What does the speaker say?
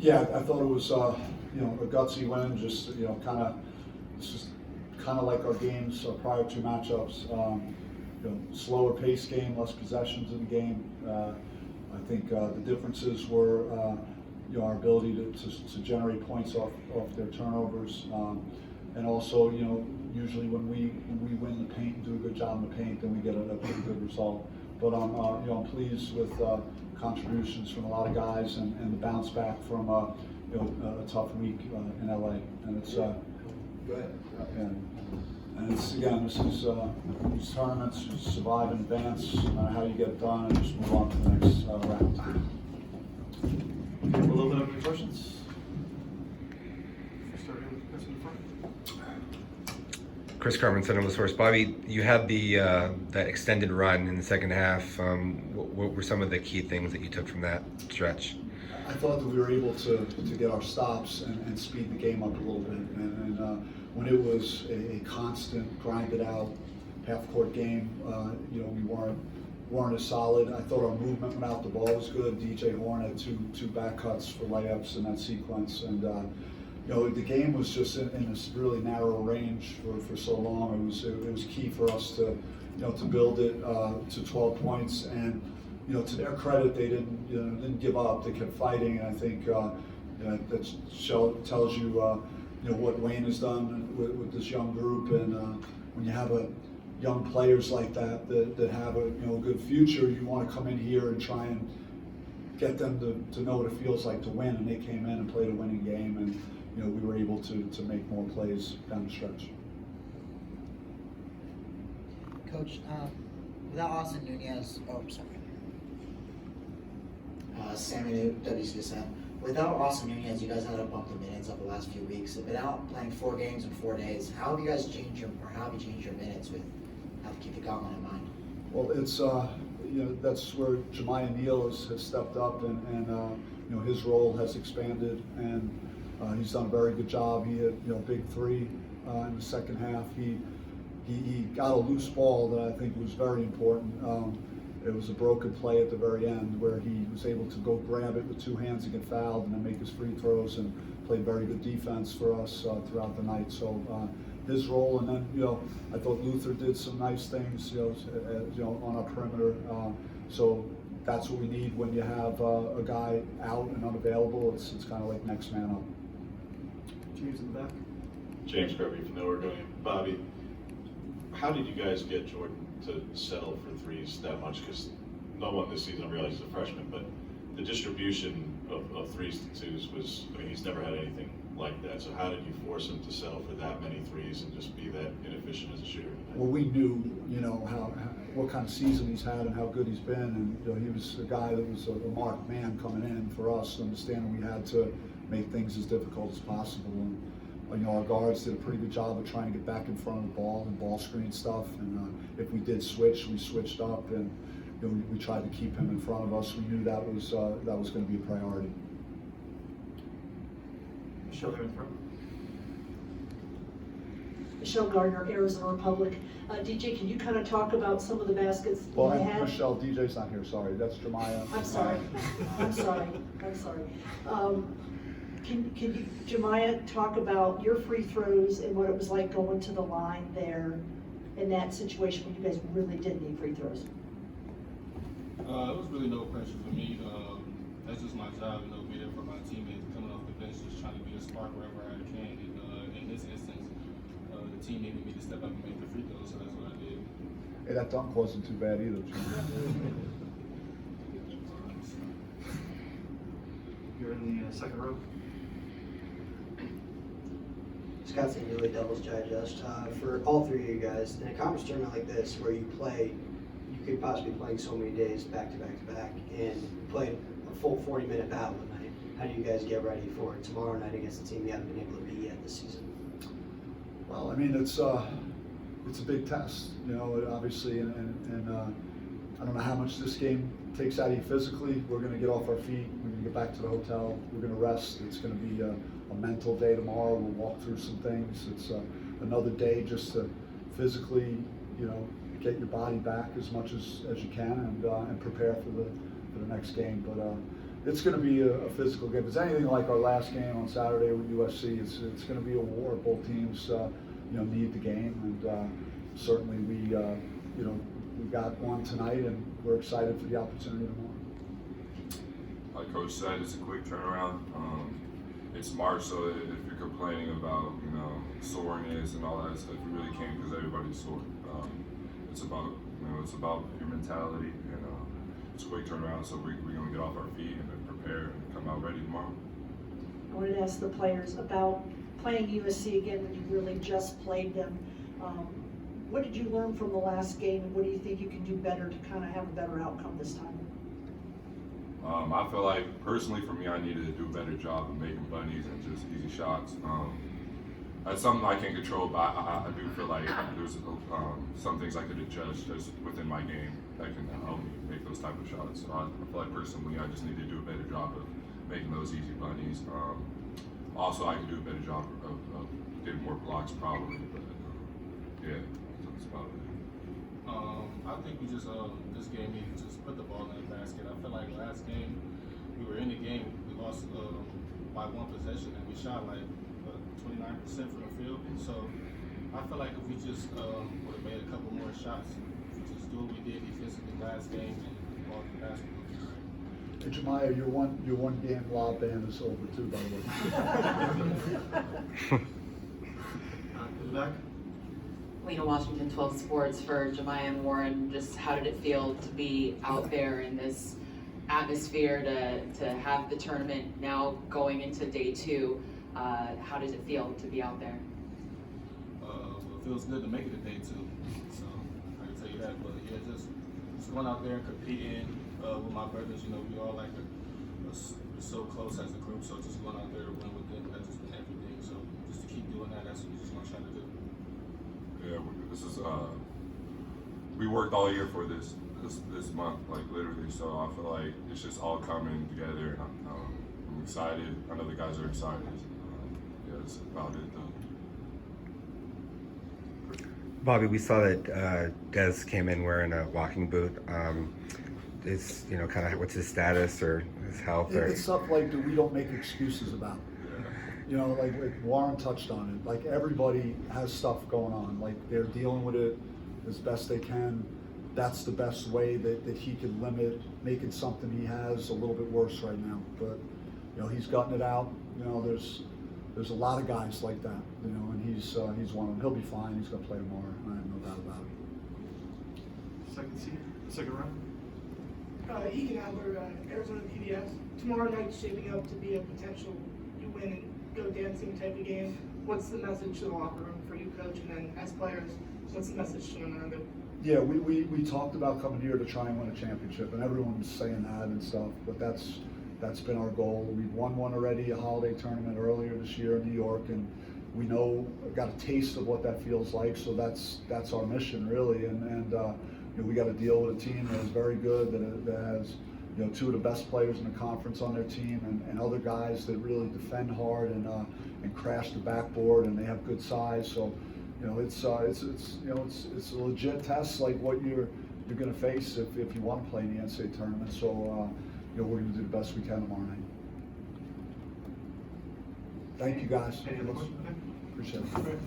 Yeah, I thought it was a gutsy win. Just it's just kind of like our games prior to matchups. Slower pace game, less possessions in the game. I think the differences were our ability to generate points off their turnovers, and also usually when we win the paint and do a good job in the paint, then we get a pretty good result. But I'm pleased with contributions from a lot of guys and the bounce back from a tough week in LA. And it's Go ahead. and it's again, this is these tournaments, you survive in advance, no matter how you get it done, and just move on to the next round. Okay, we'll open up any questions. Starting with Chris in the front. Chris Carmen, Center Source. Bobby, you had that extended run in the second half. What were some of the key things that you took from that stretch? I thought that we were able to get our stops and speed the game up a little bit. And when it was a constant, grinded out half-court game, we weren't as solid. I thought our movement without the ball was good. DJ Horn had two back cuts for layups in that sequence, and the game was just in this really narrow range for so long. It was key for us to build it to 12 points. And to their credit, they didn't give up. They kept fighting, and I think that tells you what Wayne has done with this young group. And when you have young players like that have a good future, you want to come in here and try and get them to know what it feels like to win. And they came in and played a winning game, and we were able to make more plays down the stretch. Coach, without Austin Nunez, Sammy New, WCSN. Without Austin Nunez, you guys had to bump the minutes up the last few weeks. Without playing 4 games in 4 days, how have you guys changed your minutes with how to keep the gauntlet in mind? Well, it's that's where Jemiah Neal has stepped up, and his role has expanded, and he's done a very good job. He had big 3 in the second half. He got a loose ball that I think was very important. It was a broken play at the very end where he was able to go grab it with 2 hands and get fouled, and then make his free throws, and played very good defense for us throughout the night. So his role, and then I thought Luther did some nice things on our perimeter. So that's what we need when you have a guy out and unavailable. It's kind of like next man up. James in the back. James Kirby from the Oregonian. Bobby, how did you guys get Jordan to settle for threes that much? Because no one this season realizes he's a freshman, but the distribution of threes to twos was, he's never had anything like that. So how did you force him to settle for that many threes and just be that inefficient as a shooter? Well, we knew, what kind of season he's had and how good he's been, and he was a guy that was a marked man coming in for us, understanding we had to make things as difficult as possible. And our guards did a pretty good job of trying to get back in front of the ball and ball screen stuff. And if we did switch, we switched up, and we tried to keep him in front of us. We knew that was going to be a priority. Michelle here in front. Michelle Gardner, Arizona Republic. DJ, can you kind of talk about some of the baskets Well, you had? Michelle, DJ's not here, sorry. That's Jemiah. I'm sorry. I'm sorry. Can you, Jemiah, talk about your free throws and what it was like going to the line there in that situation when you guys really did need free throws? It was really no pressure for me. That's just my job, be there for my teammates, coming off the bench, just trying to be a spark wherever I can. And in this instance, the team needed me to step up and make the free throws, so that's what I did. Hey, that dunk wasn't too bad either. You're in the second row. Scott St. Louis Devils Digest. For all 3 of you guys, in a conference tournament like this where you could possibly be playing so many days back to back to back, and play a full 40-minute battle tonight, how do you guys get ready for tomorrow night against a team you haven't been able to beat yet this season? Well, it's a big test, obviously, and I don't know how much this game takes out of you physically. We're going to get off our feet. We're going to get back to the hotel. We're going to rest. It's going to be a mental day tomorrow. We'll walk through some things. It's another day just to physically, get your body back as much as you can, and prepare for the next game. But it's going to be a physical game. If it's anything like our last game on Saturday with USC, it's going to be a war. Both teams, need the game, and certainly we got one tonight, and we're excited for the opportunity tomorrow. Like Coach said, it's a quick turnaround. It's March, so if you're complaining about soreness and all that stuff, you really can't, because everybody's sore. It's about your mentality, and it's a quick turnaround. So we're gonna get off our feet and then prepare and come out ready tomorrow. I wanted to ask the players about playing USC again when you really just played them. What did you learn from the last game, and what do you think you can do better to kind of have a better outcome this time? I feel like, personally for me, I needed to do a better job of making bunnies and just easy shots. That's something I can't control, but I do feel like there's some things I could adjust just within my game that can help me make those type of shots. So I feel like personally, I just need to do a better job of making those easy bunnies. Also, I can do a better job of getting more blocks probably, but yeah, that's about it. I think we just this game needed to just put the ball in the basket. I feel like last game we were in the game, we lost by one possession, and we shot like 29% from the field. So I feel like if we just would have made a couple more shots, if we just do what we did defensively last game and ball in the basket, we'll be all right. Hey, Jemiah, your one game lob ban is over too, by the way. In the back. Lena Washington, 12 Sports, for Jemiah and Warren. Just how did it feel to be out there in this atmosphere, to have the tournament now going into day 2? How does it feel to be out there? Well, it feels good to make it a day 2, so I can tell you that. But yeah, just going out there and competing with my brothers. We all like we're so close as a group. So just going out there to win with them, that's just been everything. So just to keep doing that, that's what we're just gonna try to do. Yeah, this is we worked all year for this month, like literally. So I feel like it's just all coming together. I'm excited. I know the guys are excited. Yeah, that's about it though. Bobby, we saw that Des came in wearing a walking boot. Is kind of what's his status or his health? Or It's stuff like that we don't make excuses about. Like Warren touched on it. Like, everybody has stuff going on. Like, they're dealing with it as best they can. That's the best way that he can limit making something he has a little bit worse right now. But he's gotten it out. There's a lot of guys like that. And he's one of them. He'll be fine. He's gonna play tomorrow. I have no doubt about it. Second seed, second round. Egan Adler, Arizona PBS. Tomorrow night's shaping up to be a potential you win and go dancing type of game. What's the message to the locker room for you, coach, and then as players, what's the message to one another? Yeah, we talked about coming here to try and win a championship, and everyone's saying that and stuff, but that's been our goal. We've won one already, a holiday tournament earlier this year in New York, and we got a taste of what that feels like, so that's our mission really, and we got to deal with a team that is very good, that has 2 of the best players in the conference on their team, and other guys that really defend hard and crash the backboard, and they have good size. So, it's a legit test like what you're going to face if you want to play in the NCAA tournament. So, we're going to do the best we can tomorrow night. Thank you guys. Any other questions? Appreciate it.